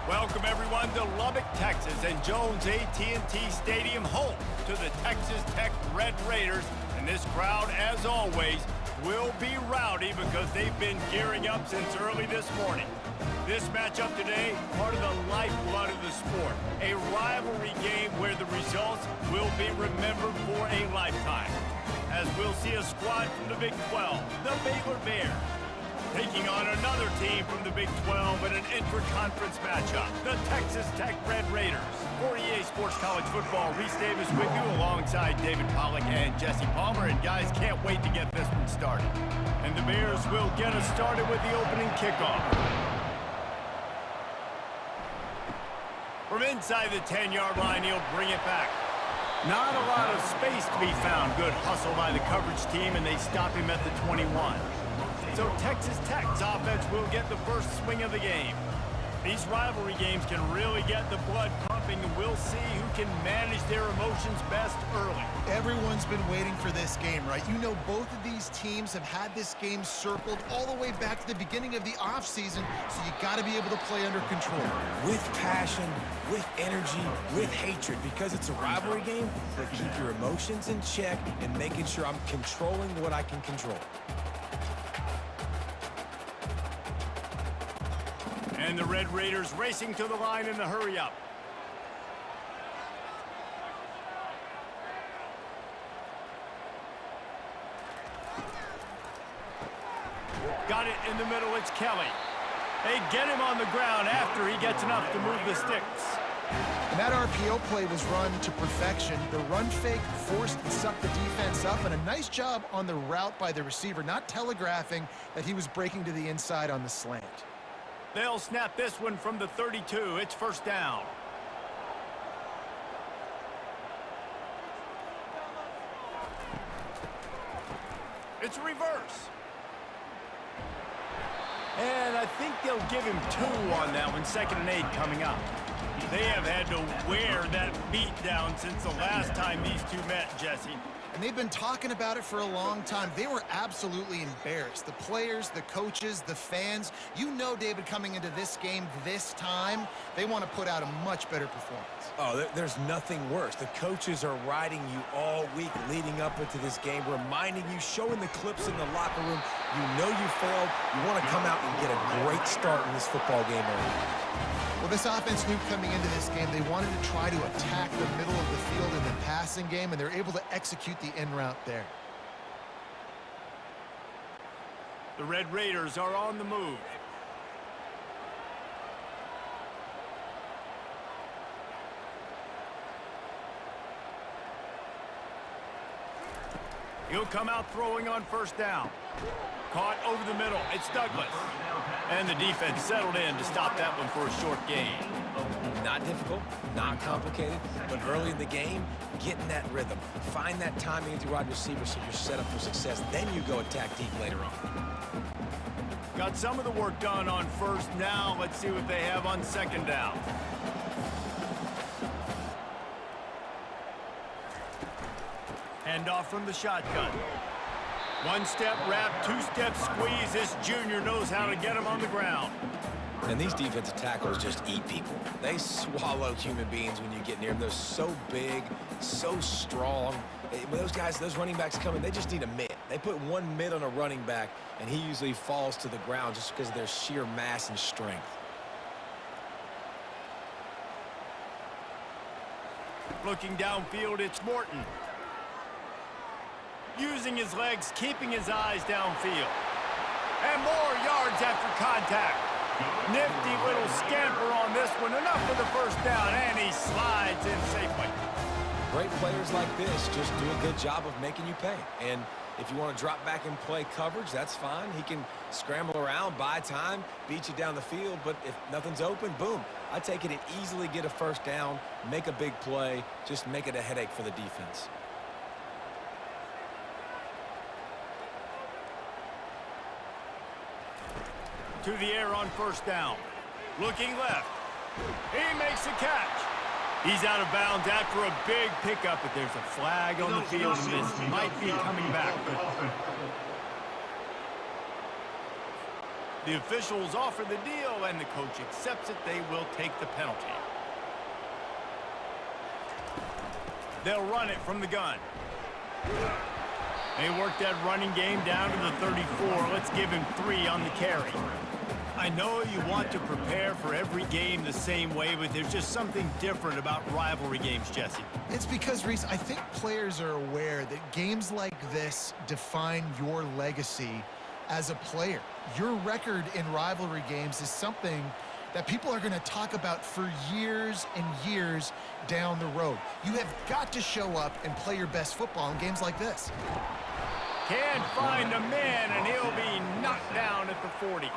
Welcome everyone to Lubbock, Texas, and Jones AT&T Stadium, home to the Texas Tech Red Raiders. And this crowd, as always, will be rowdy because they've been gearing up since early this morning. This matchup today, part of the lifeblood of the sport. A rivalry game where the results will be remembered for a lifetime. As we'll see a squad from the Big 12, the Baylor Bears, taking on another team from the Big 12 in an intra-conference matchup, the Texas Tech Red Raiders. For EA Sports College Football, Reese Davis with you alongside David Pollack and Jesse Palmer. And guys, can't wait to get this one started. And the Bears will get us started with the opening kickoff. From inside the 10-yard line, he'll bring it back. Not a lot of space to be found. Good hustle by the coverage team, and they stop him at the 21. So Texas Tech's offense will get the first swing of the game. These rivalry games can really get the blood pumping, and we'll see who can manage their emotions best early. Everyone's been waiting for this game, right? You know, both of these teams have had this game circled all the way back to the beginning of the offseason, so you got to be able to play under control. With passion, with energy, with hatred, because it's a rivalry game, but keep your emotions in check and making sure I'm controlling what I can control. And the Red Raiders racing to the line in the hurry-up. Got it in the middle, it's Kelly. They get him on the ground after he gets enough to move the sticks. And that RPO play was run to perfection. The run fake forced and sucked the defense up, and a nice job on the route by the receiver, not telegraphing that he was breaking to the inside on the slant. They'll snap this one from the 32. It's first down. It's a reverse. And I think they'll give him 2 on that one. 2nd and 8 coming up. They have had to wear that beat down since the last time these two met, Jesse. And they've been talking about it for a long time. They were absolutely embarrassed. The players, the coaches, the fans. You know, David, coming into this game this time, they want to put out a much better performance. Oh, there's nothing worse. The coaches are riding you all week leading up into this game, reminding you, showing the clips in the locker room. You know you failed. You want to come out and get a great start in this football game early. Well, this offense knew coming into this game they wanted to try to attack the middle of the field in the passing game, and they're able to execute the in route there. The Red Raiders are on the move. He'll come out throwing on first down. Caught over the middle. It's Douglas. And the defense settled in to stop that one for a short gain. Not difficult, not complicated, but early in the game, get in that rhythm. Find that timing with your wide receiver so you're set up for success. Then you go attack deep later on. Got some of the work done on first. Now let's see what they have on 2nd down. Handoff from the shotgun. 1-step wrap, 2-step squeeze. This junior knows how to get him on the ground. And these defensive tackles just eat people. They swallow human beings when you get near them. They're so big, so strong. When those guys, those running backs come in, they just need a mid. They put 1 mid on a running back, and he usually falls to the ground just because of their sheer mass and strength. Looking downfield, it's Morton. Using his legs, keeping his eyes downfield. And more yards after contact. Nifty little scamper on this one. Enough for the first down, and he slides in safely. Great players like this just do a good job of making you pay. And if you want to drop back and play coverage, that's fine. He can scramble around, buy time, beat you down the field. But if nothing's open, boom. I take it and easily get a first down, make a big play, just make it a headache for the defense. To the air on first down. Looking left. He makes a catch. He's out of bounds after a big pickup, but there's a flag on the field, and this might be coming back. The officials offer the deal, and the coach accepts it. They will take the penalty. They'll run it from the gun. They work that running game down to the 34. Let's give him 3 on the carry. I know you want to prepare for every game the same way, but there's just something different about rivalry games, Jesse. It's because, Reese, I think players are aware that games like this define your legacy as a player. Your record in rivalry games is something that people are going to talk about for years and years down the road. You have got to show up and play your best football in games like this. Can't find a man, and he'll be knocked down at the 40.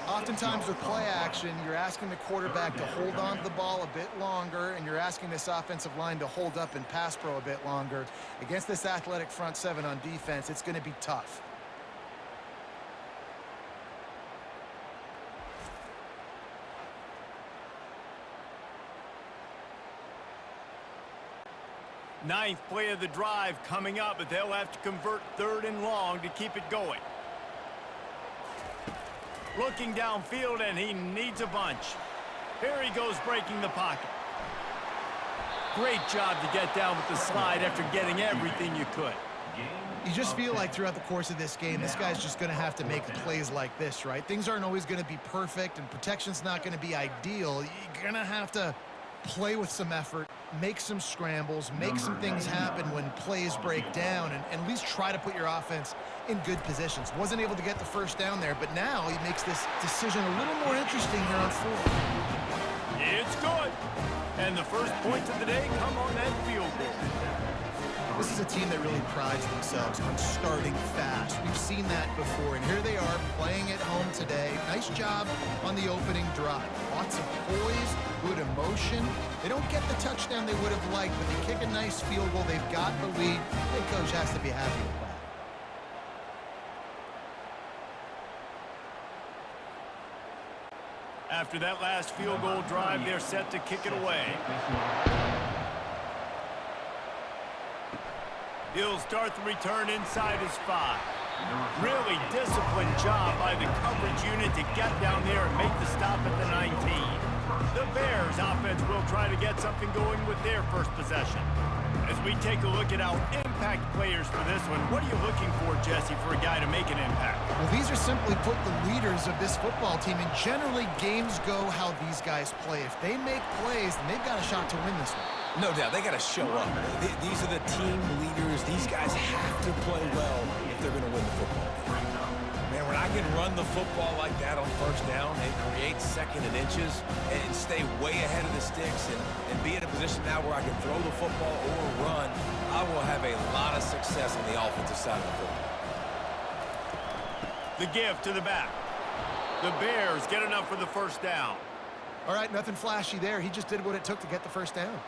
Oftentimes with play action, you're asking the quarterback to hold on to the ball a bit longer, and you're asking this offensive line to hold up and pass pro a bit longer. Against this athletic front seven on defense, it's going to be tough. Ninth play of the drive coming up, but they'll have to convert 3rd and long to keep it going. Looking downfield, and he needs a bunch. Here he goes, breaking the pocket. Great job to get down with the slide after getting everything you could. You just feel like throughout the course of this game, this guy's just going to have to make plays like this, right? Things aren't always going to be perfect, and protection's not going to be ideal. You're going to have to play with some effort, make some scrambles, make some things happen when plays break down, and at least try to put your offense in good positions. Wasn't able to get the first down there, but now he makes this decision a little more interesting here on 4th. It's good. And the first points of the day come on that field goal. This is a team that really prides themselves on starting fast. We've seen that before, and here they are playing at home today. Nice job on the opening drive. Lots of poise, good emotion. They don't get the touchdown they would have liked, but they kick a nice field goal. They've got the lead. The coach has to be happy with that. After that last field goal drive, they're set to kick it away. He'll start the return inside his 5. Really disciplined job by the coverage unit to get down there and make the stop at the 19. The Bears offense will try to get something going with their first possession. As we take a look at our impact players for this one, what are you looking for, Jesse, for a guy to make an impact? Well, these are simply put the leaders of this football team, and generally games go how these guys play. If they make plays, then they've got a shot to win this one. No doubt, they got to show up. These are the team leaders. These guys have to play well if they're going to win the football game. Man, when I can run the football like that on first down and create 2nd and inches and stay way ahead of the sticks and be in a position now where I can throw the football or run, I will have a lot of success on the offensive side of the football. The give to the back. The Bears get enough for the first down. All right, nothing flashy there. He just did what it took to get the first down.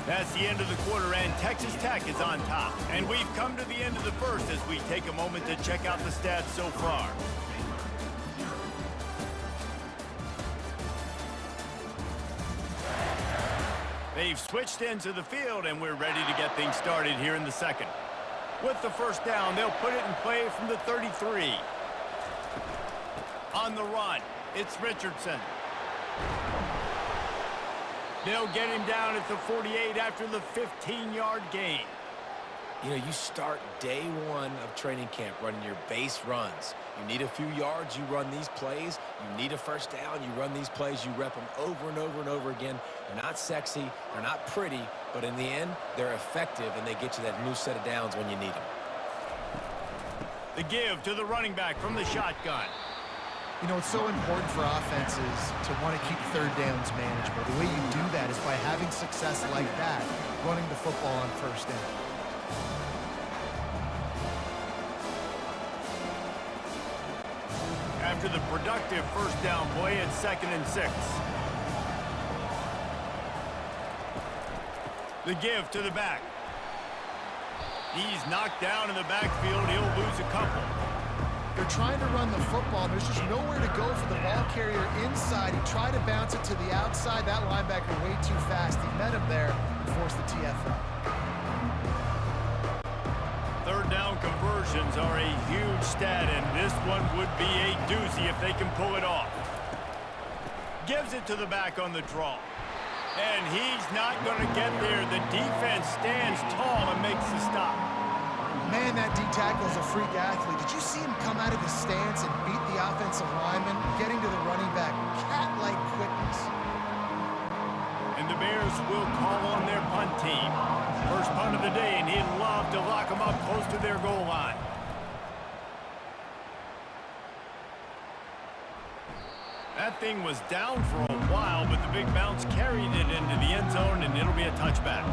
That's the end of the quarter, and Texas Tech is on top. And we've come to the end of the first as we take a moment to check out the stats so far. They've switched into the field, and we're ready to get things started here in the second. With the first down, they'll put it in play from the 33. On the run, it's Richardson. They'll get him down at the 48 after the 15-yard gain. You know, you start day 1 of training camp running your base runs. You need a few yards, you run these plays. You need a first down, you run these plays. You rep them over and over and over again. They're not sexy, they're not pretty, but in the end, they're effective, and they get you that new set of downs when you need them. The give to the running back from the shotgun. You know, it's so important for offenses to want to keep 3rd downs manageable. The way you do that is by having success like that, running the football on first down. After the productive first down play, it's 2nd and 6. The give to the back. He's knocked down in the backfield. He'll lose a couple. They're trying to run the football, and there's just nowhere to go for the ball carrier inside. He tried to bounce it to the outside. That linebacker way too fast. He met him there and forced the TFL. Third down conversions are a huge stat, and this one would be a doozy if they can pull it off. Gives it to the back on the draw. And he's not going to get there. The defense stands tall and makes the stop. Man, that D-tackle is a freak athlete. Did you see him come out of his stance and beat the offensive lineman, getting to the running back? Cat-like quickness. And the Bears will call on their punt team. First punt of the day, and he'd love to lock them up close to their goal line. That thing was down for a while, but the big bounce carried it into the end zone, and it'll be a touchback.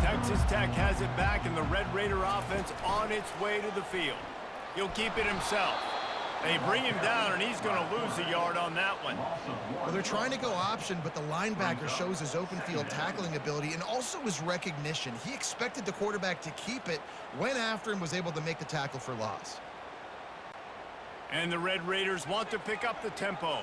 Texas Tech has it back, and the Red Raider offense on its way to the field. He'll keep it himself. They bring him down, and he's going to lose a yard on that one. Well, they're trying to go option, but the linebacker shows his open field tackling ability and also his recognition. He expected the quarterback to keep it, went after him, was able to make the tackle for loss. And the Red Raiders want to pick up the tempo.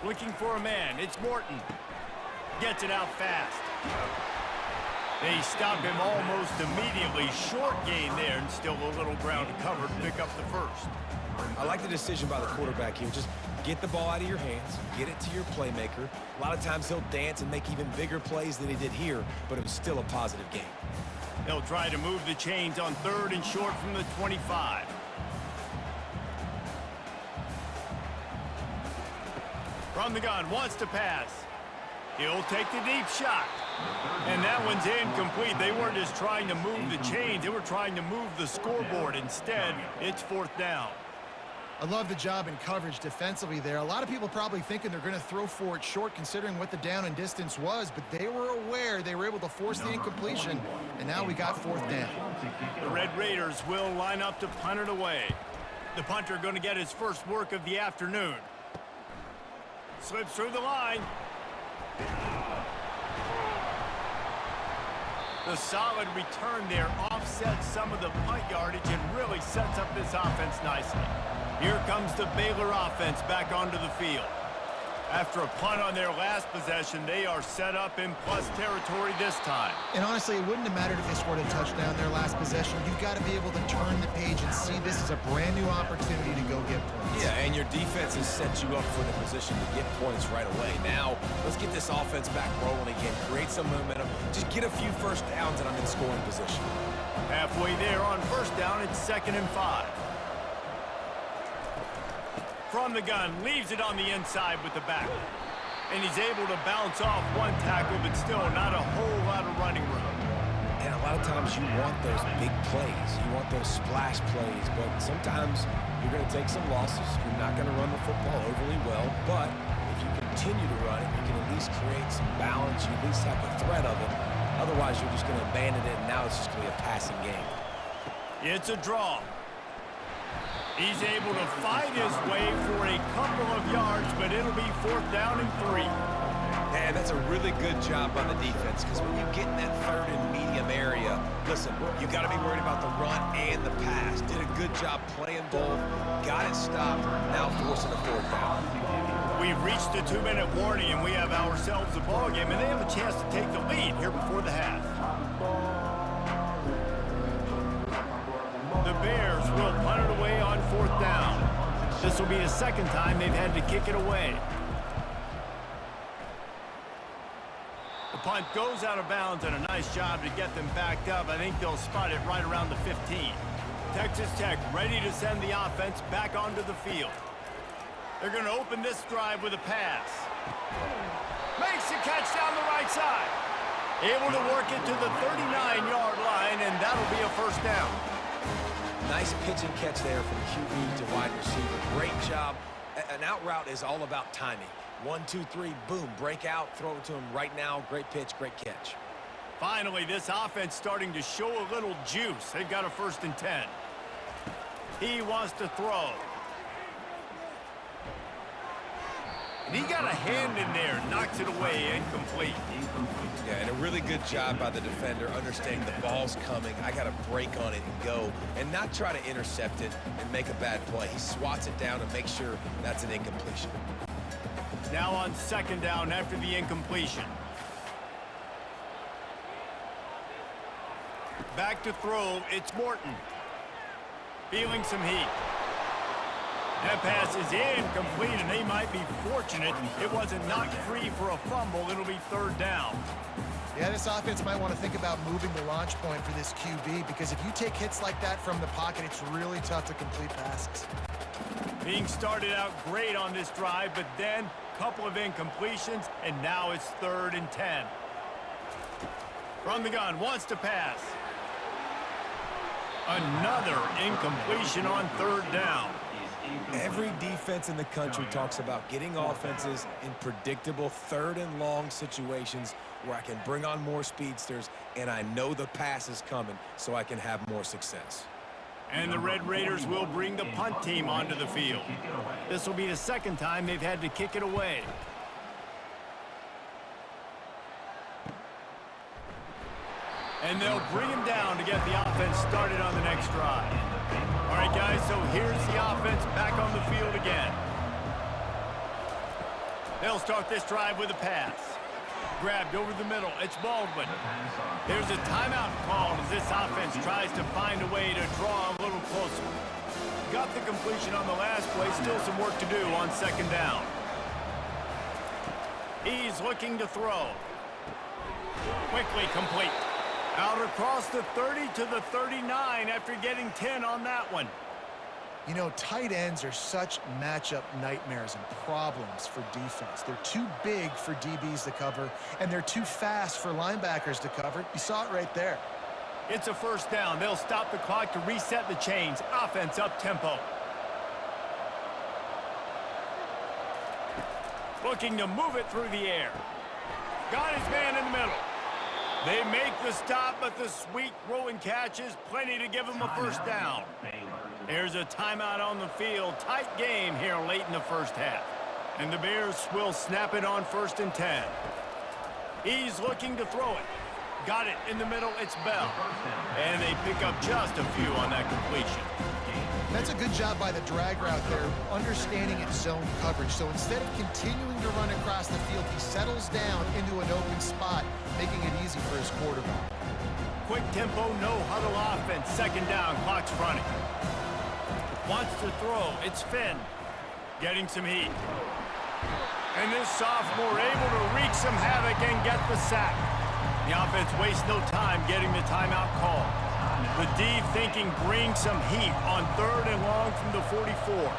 Looking for a man. It's Morton. Gets it out fast. They stop him almost immediately. Short gain there, and still a little ground to cover to pick up the first. I like the decision by the quarterback here. Just get the ball out of your hands, get it to your playmaker. A lot of times he'll dance and make even bigger plays than he did here, but it was still a positive game. They'll try to move the chains on third and short from the 25. From the gun, wants to pass. He'll take the deep shot. And that one's incomplete. They weren't just trying to move the chains. They were trying to move the scoreboard. Instead, it's fourth down. I love the job in coverage defensively there. A lot of people probably thinking they're going to throw for it short considering what the down and distance was, but they were aware. They were able to force the incompletion, and now we got fourth down. The Red Raiders will line up to punt it away. The punter going to get his first work of the afternoon. Slips through the line. The solid return there offsets some of the punt yardage and really sets up this offense nicely. Here comes the Baylor offense back onto the field. After a punt on their last possession, they are set up in plus territory this time. And honestly, it wouldn't have mattered if they scored a touchdown their last possession. You've got to be able to turn the page and see this as a brand new opportunity to go get points. Yeah, and your defense has set you up for the position to get points right away. Now, let's get this offense back rolling again, create some momentum, just get a few first downs, and I'm in scoring position. Halfway there on first down, it's 2nd and 5. From the gun, leaves it on the inside with the back. And he's able to bounce off one tackle, but still not a whole lot of running room. And a lot of times you want those big plays. You want those splash plays, but sometimes you're going to take some losses. You're not going to run the football overly well, but if you continue to run it, you can at least create some balance. You at least have the threat of it. Otherwise, you're just going to abandon it, and now it's just going to be a passing game. It's a draw. He's able to fight his way for a couple of yards, but it'll be 4th down and 3. And that's a really good job by the defense, because when you get in that third and medium area, listen, you got to be worried about the run and the pass. Did a good job playing both, got it stopped, now forcing a 4th down. We've reached the 2-minute warning, and we have ourselves a ball game, and they have a chance to take the lead here before the half. The Bears will punt it away on 4th down. This will be the second time they've had to kick it away. The punt goes out of bounds, and a nice job to get them backed up. I think they'll spot it right around the 15. Texas Tech ready to send the offense back onto the field. They're going to open this drive with a pass. Makes the catch down the right side. Able to work it to the 39-yard line, and that'll be a first down. Nice pitch and catch there from QB to wide receiver. Great job. An out route is all about timing. 1, 2, 3, boom, break out, throw it to him right now. Great pitch, great catch. Finally, this offense starting to show a little juice. They've got a 1st and 10. He wants to throw. And he got a hand in there, knocks it away, incomplete. Yeah, and a really good job by the defender understanding the ball's coming. I got to break on it and go and not try to intercept it and make a bad play. He swats it down and makes sure that's an incompletion. Now on second down after the incompletion. Back to throw, it's Morton. Feeling some heat. That pass is incomplete, and they might be fortunate it wasn't knocked free for a fumble. It'll be third down. Yeah, this offense might want to think about moving the launch point for this QB, because if you take hits like that from the pocket, it's really tough to complete passes. Being started out great on this drive, but then a couple of incompletions, and now it's 3rd and 10. From the gun, wants to pass. Another incompletion on 3rd down. Every defense in the country talks about getting offenses in predictable 3rd and long situations where I can bring on more speedsters and I know the pass is coming so I can have more success. And the Red Raiders will bring the punt team onto the field. This will be the second time they've had to kick it away. And they'll bring him down to get the offense started on the next drive. All right, guys, so here's the offense back on the field again. They'll start this drive with a pass. Grabbed over the middle. It's Baldwin. There's a timeout called as this offense tries to find a way to draw a little closer. Got the completion on the last play. Still some work to do on second down. He's looking to throw. Quickly complete. Out across the 30 to the 39 after getting 10 on that one. You know, tight ends are such matchup nightmares and problems for defense. They're too big for DBs to cover, and they're too fast for linebackers to cover. You saw it right there. It's a first down. They'll stop the clock to reset the chains. Offense up tempo. Looking to move it through the air. Got his man in the middle. They make the stop, but the sweet throw and catch is plenty to give them a first down. There's a timeout on the field. Tight game here late in the first half. And the Bears will snap it on 1st and 10. He's looking to throw it. Got it in the middle. It's Bell. And they pick up just a few on that completion. That's a good job by the drag route there, understanding its zone coverage. So instead of continuing to run across the field, he settles down into an open spot, making it easy for his quarterback. Quick tempo, no huddle offense. Second down, clock's running. Wants to throw. It's Finn. Getting some heat. And this sophomore able to wreak some havoc and get the sack. The offense wastes no time getting the timeout call. The D thinking bring some heat on 3rd and long from the 44.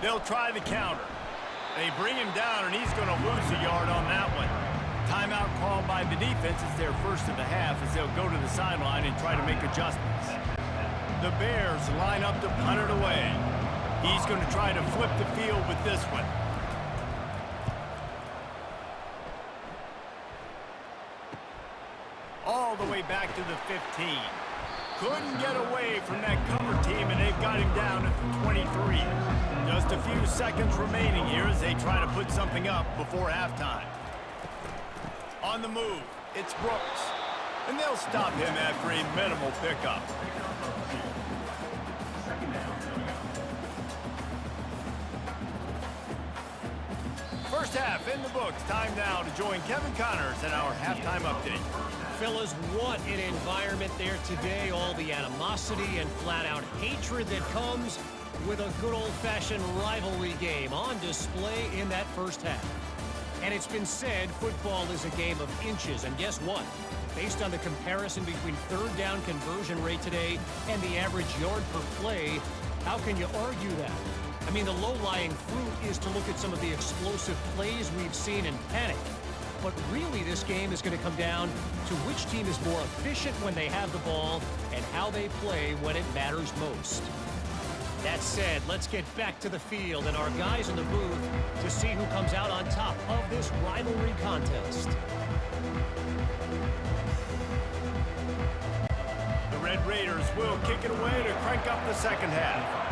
They'll try the counter. They bring him down, and he's going to lose a yard on that one. Timeout called by the defense is their first of the half as they'll go to the sideline and try to make adjustments. The Bears line up to punt it away. He's going to try to flip the field with this one. All the way back to the 15. Couldn't get away from that cover team, and they've got him down at the 23. Just a few seconds remaining here as they try to put something up before halftime. On the move, it's Brooks. And they'll stop him after a minimal pickup. First half in the books. Time now to join Kevin Connors in our halftime update. Fellas, what an environment there today. All the animosity and flat-out hatred that comes with a good old-fashioned rivalry game on display in that first half. And it's been said football is a game of inches. And guess what? Based on the comparison between third down conversion rate today and the average yard per play, how can you argue that? I mean, the low-lying fruit is to look at some of the explosive plays we've seen in panic. But really, this game is going to come down to which team is more efficient when they have the ball and how they play when it matters most. That said, let's get back to the field and our guys in the booth to see who comes out on top of this rivalry contest. The Red Raiders will kick it away to crank up the second half.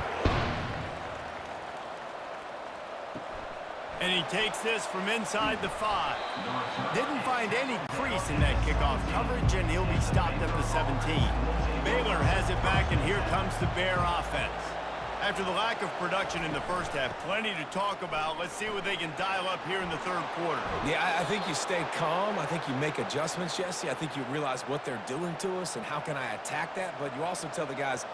And he takes this from inside the 5. Didn't find any crease in that kickoff coverage, and he'll be stopped at the 17. Baylor has it back, and here comes the Bear offense. After the lack of production in the first half, plenty to talk about. Let's see what they can dial up here in the third quarter. Yeah, I think you stay calm. I think you make adjustments, Jesse. I think you realize what they're doing to us and how can I attack that. But you also tell the guys,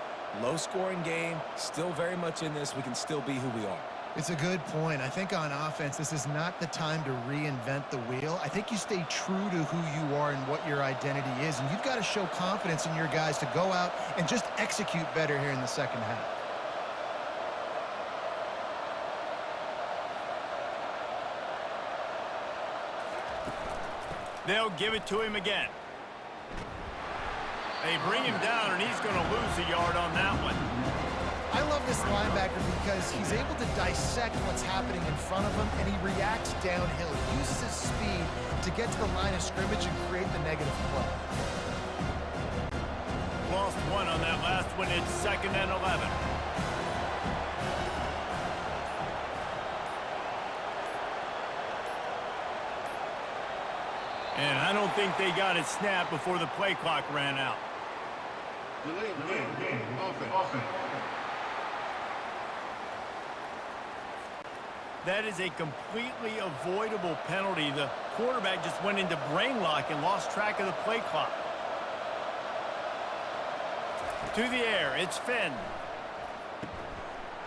low-scoring game, still very much in this. We can still be who we are. It's a good point. I think on offense, this is not the time to reinvent the wheel. I think you stay true to who you are and what your identity is, and you've got to show confidence in your guys to go out and just execute better here in the second half. They'll give it to him again. They bring him down, and he's going to lose a yard on that one. I love this linebacker because he's able to dissect what's happening in front of him, and he reacts downhill. He uses his speed to get to the line of scrimmage and create the negative play. Lost one on that last one. It's 2nd and 11. And I don't think they got it snapped before the play clock ran out. Offense. That is a completely avoidable penalty. The quarterback just went into brain lock and lost track of the play clock. To the air, it's Finn.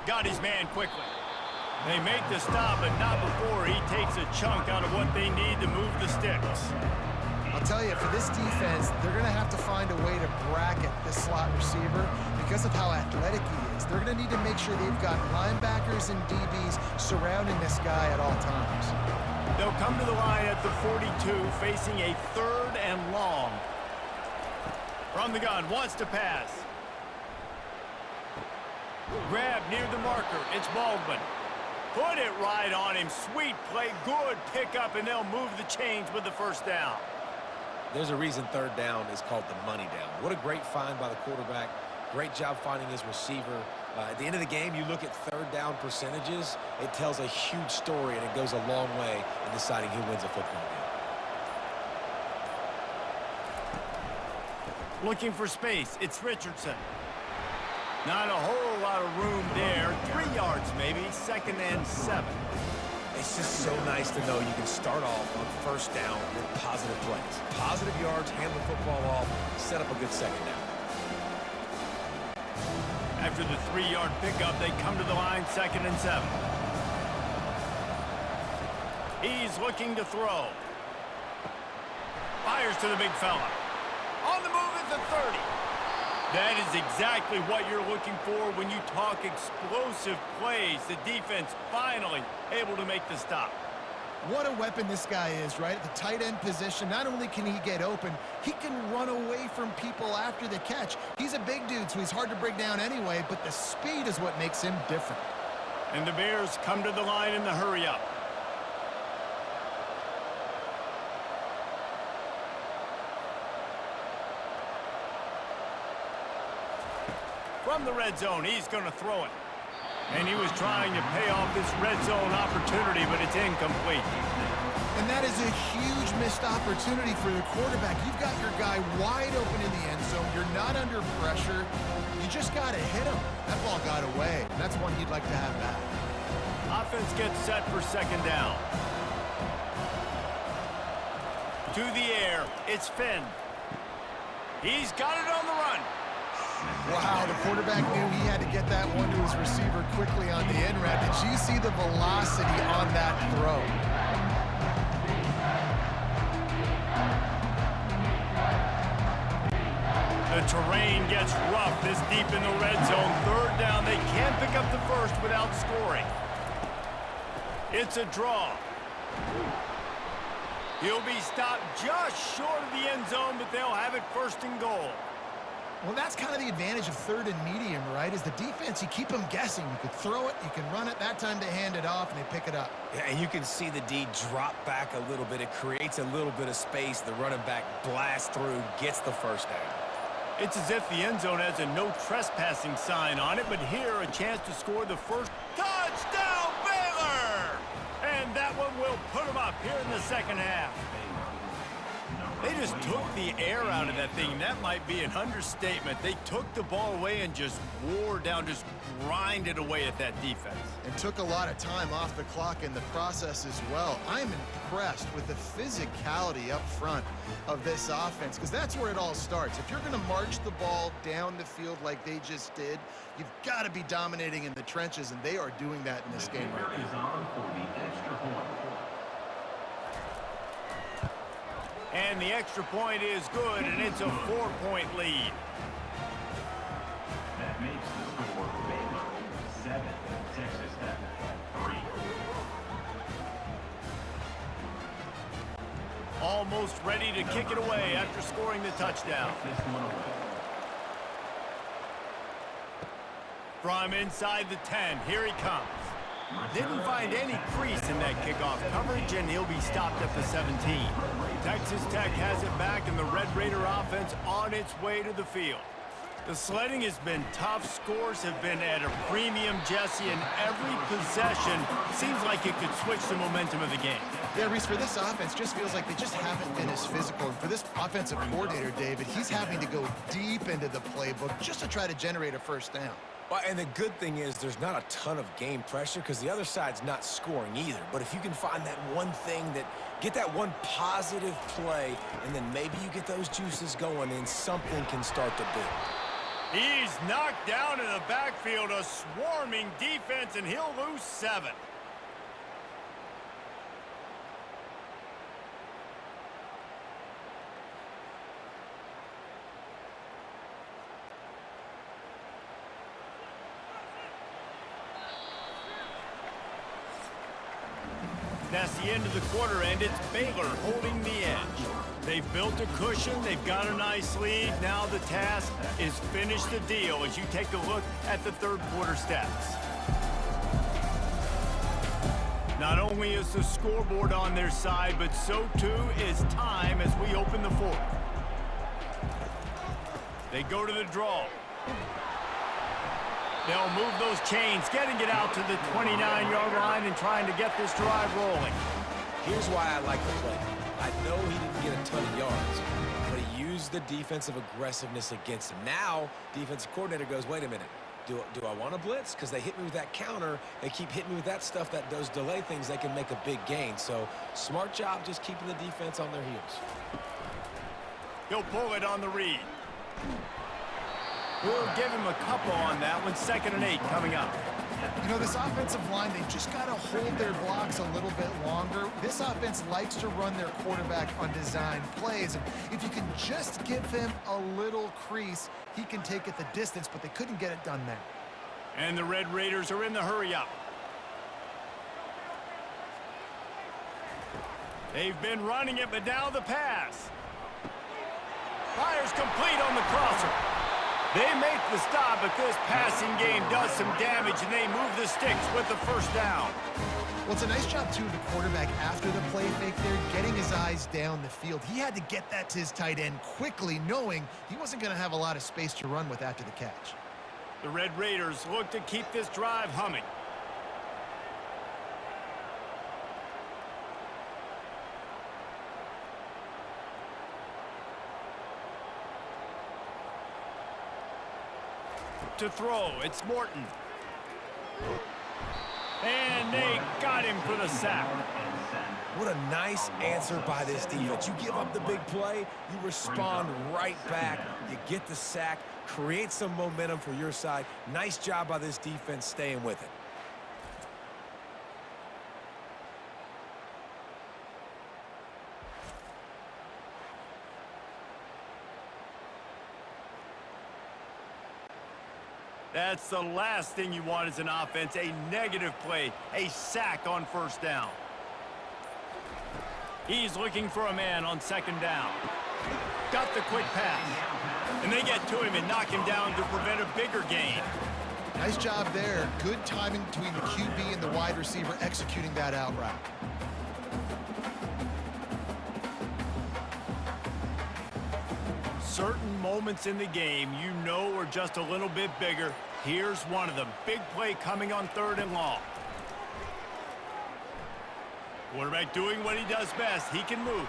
Got his man quickly. They make the stop, but not before he takes a chunk out of what they need to move the sticks. I'll tell you, for this defense, they're going to have to find a way to bracket this slot receiver because of how athletic he is. They're going to need to make sure they've got linebackers and DBs surrounding this guy at all times. They'll come to the line at the 42, facing a 3rd and long. From the gun, wants to pass. Grab near the marker. It's Baldwin. Put it right on him. Sweet play. Good pickup, and they'll move the chains with the first down. There's a reason 3rd down is called the money down. What a great find by the quarterback. Great job finding his receiver. At the end of the game, you look at 3rd down percentages. It tells a huge story, and it goes a long way in deciding who wins a football game. Looking for space. It's Richardson. Not a whole lot of room there. 3 yards maybe. 2nd and 7. It's just so nice to know you can start off on 1st down with positive plays. Positive yards, hand the football off, set up a good 2nd down. After the 3-yard pickup, they come to the line, 2nd and 7. He's looking to throw. Fires to the big fella. On the move at the 30. That is exactly what you're looking for when you talk explosive plays. The defense finally able to make the stop. What a weapon this guy is, right? At the tight end position, not only can he get open, he can run away from people after the catch. He's a big dude, so he's hard to bring down anyway, but the speed is what makes him different. And the Bears come to the line in the hurry-up. From the red zone, he's going to throw it. And he was trying to pay off this red zone opportunity, but it's incomplete. And that is a huge missed opportunity for the quarterback. You've got your guy wide open in the end zone. You're not under pressure. You just got to hit him. That ball got away. And that's one he'd like to have back. Offense gets set for 2nd down. To the air, it's Finn. He's got it on the run. Wow, the quarterback knew he had to get that one to his receiver quickly on the end route. Did you see the velocity on that throw? The terrain gets rough this deep in the red zone. 3rd down, they can't pick up the first without scoring. It's a draw. He'll be stopped just short of the end zone, but they'll have it 1st and goal. Well, that's kind of the advantage of 3rd and medium, right? Is the defense, you keep them guessing. You could throw it, you can run it, that time to hand it off, and they pick it up. Yeah, and you can see the D drop back a little bit. It creates a little bit of space. The running back blasts through, gets the 1st down. It's as if the end zone has a no trespassing sign on it, but here a chance to score the first touchdown, Baylor! And put them up here in the second half. They just took the air out of that thing. That might be an understatement. They took the ball away and just wore down, just grinded away at that defense. And took a lot of time off the clock in the process as well. I'm impressed with the physicality up front of this offense, because that's where it all starts. If you're going to march the ball down the field like they just did, you've got to be dominating in the trenches, and they are doing that in this game right now. And the extra point is good, and it's a 4-point lead. That makes the score Baylor 7, Texas Tech 3. Almost ready to kick it away after scoring the touchdown. From inside the 10, here he comes. Didn't find any crease in that kickoff coverage, and he'll be stopped at the 17. Texas Tech has it back, and the Red Raider offense on its way to the field. The sledding has been tough. Scores have been at a premium, Jesse, and every possession seems like it could switch the momentum of the game. Yeah, Reese, for this offense, just feels like they just haven't been as physical. And for this offensive coordinator, David, he's having to go deep into the playbook just to try to generate a first down. Well, and the good thing is there's not a ton of game pressure because the other side's not scoring either. But if you can find that one thing get that one positive play, and then maybe you get those juices going and something can start to build. He's knocked down in the backfield, a swarming defense, and he'll lose 7. That's the end of the quarter, and it's Baylor holding the edge. They've built a cushion. They've got a nice lead. Now the task is finish the deal as you take a look at the third quarter stats. Not only is the scoreboard on their side, but so too is time as we open the fourth. They go to the draw. They'll move those chains, getting it out to the 29-yard line and trying to get this drive rolling. Here's why I like the play. I know he didn't get a ton of yards, but he used the defensive aggressiveness against him. Now, defensive coordinator goes, wait a minute. Do I want to blitz? Because they hit me with that counter. They keep hitting me with that stuff, those delay things, they can make a big gain. So, smart job just keeping the defense on their heels. He'll pull it on the read. We'll give him a couple on that one. 2nd and 8 coming up. You know, this offensive line, they've just got to hold their blocks a little bit longer. This offense likes to run their quarterback on design plays. And if you can just give him a little crease, he can take it the distance, but they couldn't get it done there. And the Red Raiders are in the hurry-up. They've been running it, but now the pass. Fires complete on the crosser. They make the stop, but this passing game does some damage, and they move the sticks with the first down. Well, it's a nice job, too, of the quarterback after the play fake there, getting his eyes down the field. He had to get that to his tight end quickly, knowing he wasn't going to have a lot of space to run with after the catch. The Red Raiders look to keep this drive humming. To throw, it's Morton. And they got him for the sack. What a nice answer by this defense. You give up the big play, you respond right back, you get the sack, create some momentum for your side. Nice job by this defense staying with it. That's the last thing you want as an offense, a negative play, a sack on first down. He's looking for a man on 2nd down. Got the quick pass. And they get to him and knock him down to prevent a bigger gain. Nice job there. Good timing between the QB and the wide receiver executing that out route. Certain moments in the game you know are just a little bit bigger. Here's one of them. Big play coming on 3rd and long. Quarterback doing what he does best. He can move.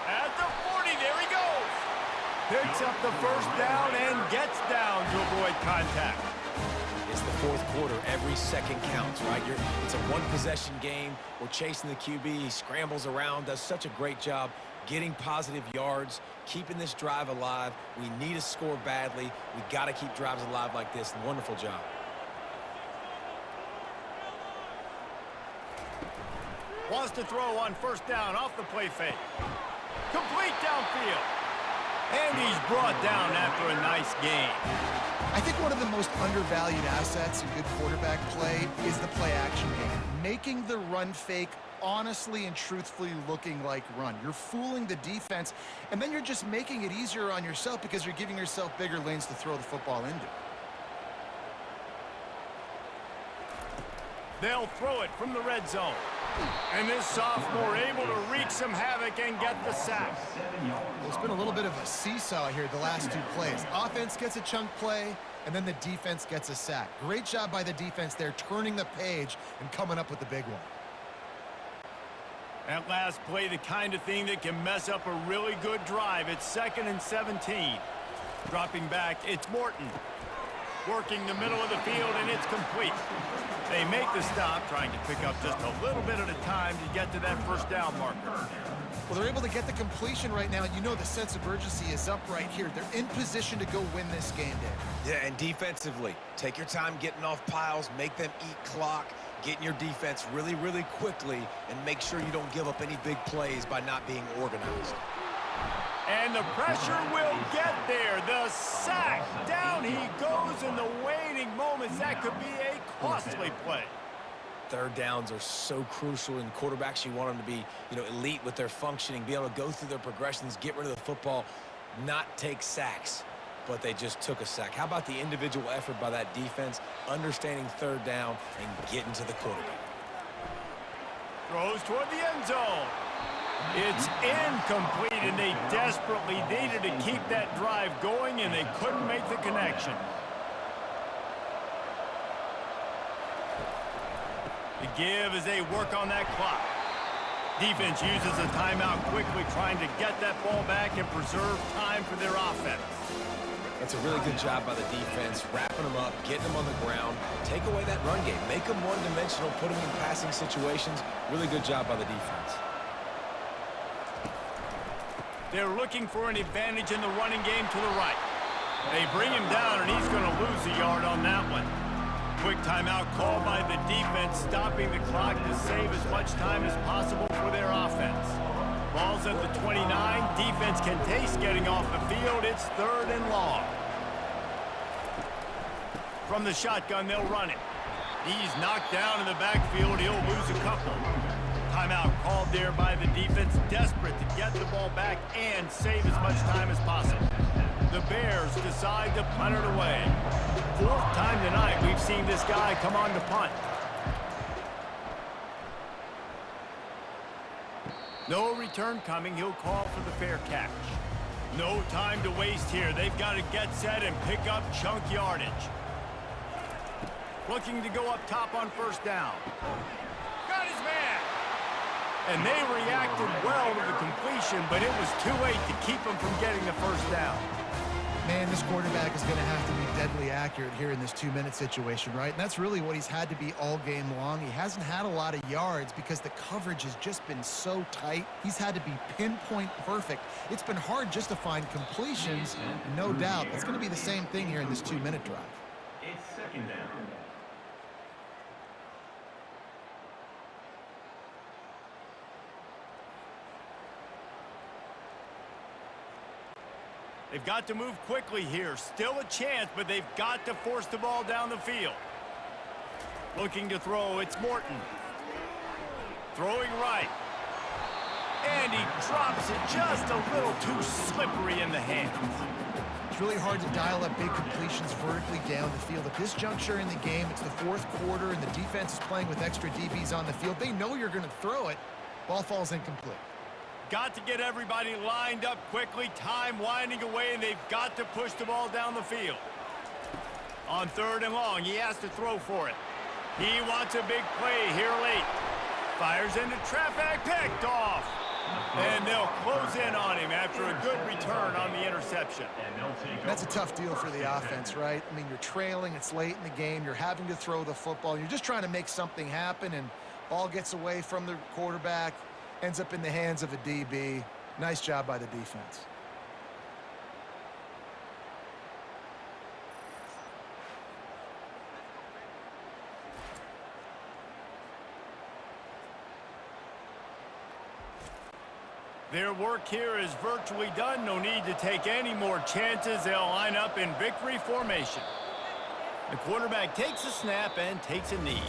At the 40, there he goes. Picks up the first down and gets down to avoid contact. It's the fourth quarter. Every second counts, right? It's a one-possession game. We're chasing the QB. He scrambles around, does such a great job getting positive yards, keeping this drive alive. We need to score badly. We got to keep drives alive like this. Wonderful job. Wants to throw on first down off the play fake. Complete downfield. And he's brought down after a nice gain. I think one of the most undervalued assets in good quarterback play is the play-action game. Making the run fake honestly and truthfully looking like run. You're fooling the defense, and then you're just making it easier on yourself because you're giving yourself bigger lanes to throw the football into. They'll throw it from the red zone. And this sophomore able to wreak some havoc and get the sack. There's been a little bit of a seesaw here the last two plays. Offense gets a chunk play, and then the defense gets a sack. Great job by the defense there, turning the page and coming up with the big one. That last play, the kind of thing that can mess up a really good drive. It's 2nd and 17. Dropping back, it's Morton. Working the middle of the field, and it's complete. They make the stop, trying to pick up just a little bit at a time to get to that first down marker. Well, they're able to get the completion right now. You know the sense of urgency is up right here. They're in position to go win this game, Dave. Yeah, and defensively, take your time getting off piles, make them eat clock, get in your defense really, really quickly, and make sure you don't give up any big plays by not being organized. And the pressure will get there. The sack. Down he goes in the waiting moments. That could be a costly play. Third downs are so crucial, and quarterbacks, you want them to be, elite with their functioning, be able to go through their progressions, get rid of the football, not take sacks. But they just took a sack. How about the individual effort by that defense, understanding third down and getting to the quarterback? Throws toward the end zone. It's incomplete, and they desperately needed to keep that drive going, and they couldn't make the connection. The give as they work on that clock. Defense uses a timeout quickly, trying to get that ball back and preserve time for their offense. That's a really good job by the defense, wrapping them up, getting them on the ground, take away that run game, make them one-dimensional, put them in passing situations. Really good job by the defense. They're looking for an advantage in the running game to the right. They bring him down, and he's going to lose a yard on that one. Quick timeout called by the defense, stopping the clock to save as much time as possible for their offense. Ball's at the 29. Defense can taste getting off the field. It's 3rd and long. From the shotgun, they'll run it. He's knocked down in the backfield. He'll lose a couple. Timeout called there by the defense, desperate to get the ball back and save as much time as possible. The Bears decide to punt it away. 4th time tonight we've seen this guy come on to punt. No return coming. He'll call for the fair catch. No time to waste here. They've got to get set and pick up chunk yardage. Looking to go up top on first down. Got his man. And they reacted well to the completion, but it was too late to keep him from getting the first down. Man, this quarterback is going to have to be deadly accurate here in this 2-minute situation, right? And that's really what he's had to be all game long. He hasn't had a lot of yards because the coverage has just been so tight. He's had to be pinpoint perfect. It's been hard just to find completions, no doubt. It's going to be the same thing here in this 2-minute drive. It's 2nd down. They've got to move quickly here. Still a chance, but they've got to force the ball down the field. Looking to throw, it's Morton. Throwing right. And he drops it just a little too slippery in the hands. It's really hard to dial up big completions vertically down the field. At this juncture in the game, it's the 4th quarter, and the defense is playing with extra DBs on the field. They know you're going to throw it. Ball falls incomplete. Got to get everybody lined up quickly. Time winding away, and they've got to push the ball down the field. On 3rd and long, he has to throw for it. He wants a big play here late. Fires into traffic, picked off. And they'll close in on him after a good return on the interception. That's a tough deal for the offense, right? I mean, you're trailing, it's late in the game, you're having to throw the football, you're just trying to make something happen, and ball gets away from the quarterback, ends up in the hands of a DB. Nice job by the defense. Their work here is virtually done. No need to take any more chances. They'll line up in victory formation. The quarterback takes a snap and takes a knee.